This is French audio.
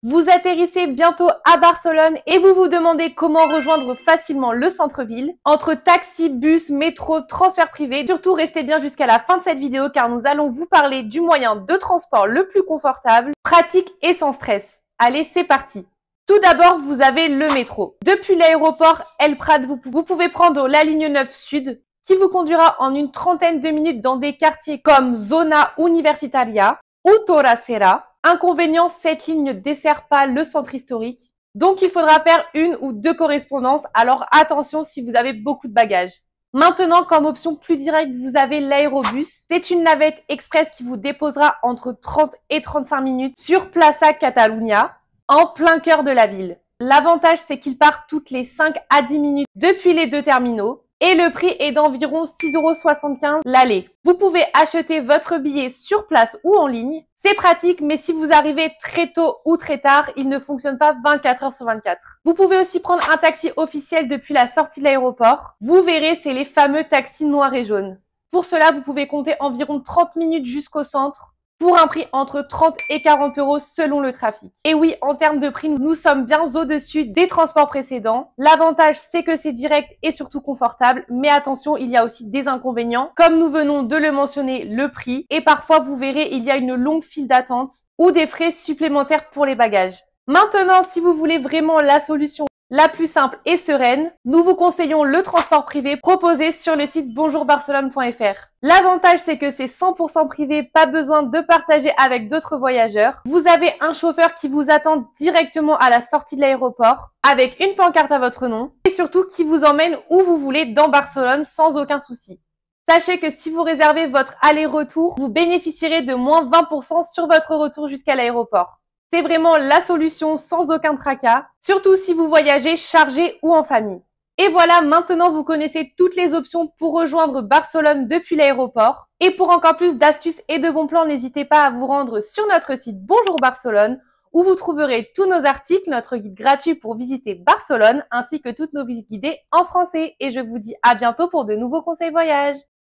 Vous atterrissez bientôt à Barcelone et vous vous demandez comment rejoindre facilement le centre-ville. Entre taxi, bus, métro, transfert privé, surtout restez bien jusqu'à la fin de cette vidéo car nous allons vous parler du moyen de transport le plus confortable, pratique et sans stress. Allez, c'est parti! Tout d'abord, vous avez le métro. Depuis l'aéroport El Prat, vous pouvez prendre la ligne 9 Sud qui vous conduira en une trentaine de minutes dans des quartiers comme Zona Universitaria ou Torracera. Inconvénient, cette ligne ne dessert pas le centre historique, donc il faudra faire une ou deux correspondances, alors attention si vous avez beaucoup de bagages. Maintenant, comme option plus directe, vous avez l'aérobus. C'est une navette express qui vous déposera entre 30 et 35 minutes sur Plaça Catalunya, en plein cœur de la ville. L'avantage, c'est qu'il part toutes les 5 à 10 minutes depuis les deux terminaux. Et le prix est d'environ 6,75 € l'aller. Vous pouvez acheter votre billet sur place ou en ligne. C'est pratique, mais si vous arrivez très tôt ou très tard, il ne fonctionne pas 24 heures sur 24. Vous pouvez aussi prendre un taxi officiel depuis la sortie de l'aéroport. Vous verrez, c'est les fameux taxis noirs et jaunes. Pour cela, vous pouvez compter environ 30 minutes jusqu'au centre, pour un prix entre 30 et 40 € selon le trafic. Et oui, en termes de prix, nous sommes bien au-dessus des transports précédents. L'avantage, c'est que c'est direct et surtout confortable, mais attention, il y a aussi des inconvénients. Comme nous venons de le mentionner, le prix, et parfois, vous verrez, il y a une longue file d'attente ou des frais supplémentaires pour les bagages. Maintenant, si vous voulez vraiment la solution la plus simple et sereine, nous vous conseillons le transport privé proposé sur le site bonjourbarcelone.fr. L'avantage, c'est que c'est 100% privé, pas besoin de partager avec d'autres voyageurs. Vous avez un chauffeur qui vous attend directement à la sortie de l'aéroport avec une pancarte à votre nom et surtout qui vous emmène où vous voulez dans Barcelone sans aucun souci. Sachez que si vous réservez votre aller-retour, vous bénéficierez de moins 20% sur votre retour jusqu'à l'aéroport. C'est vraiment la solution sans aucun tracas, surtout si vous voyagez chargé ou en famille. Et voilà, maintenant vous connaissez toutes les options pour rejoindre Barcelone depuis l'aéroport. Et pour encore plus d'astuces et de bons plans, n'hésitez pas à vous rendre sur notre site Bonjour Barcelone, où vous trouverez tous nos articles, notre guide gratuit pour visiter Barcelone, ainsi que toutes nos visites guidées en français. Et je vous dis à bientôt pour de nouveaux conseils voyage.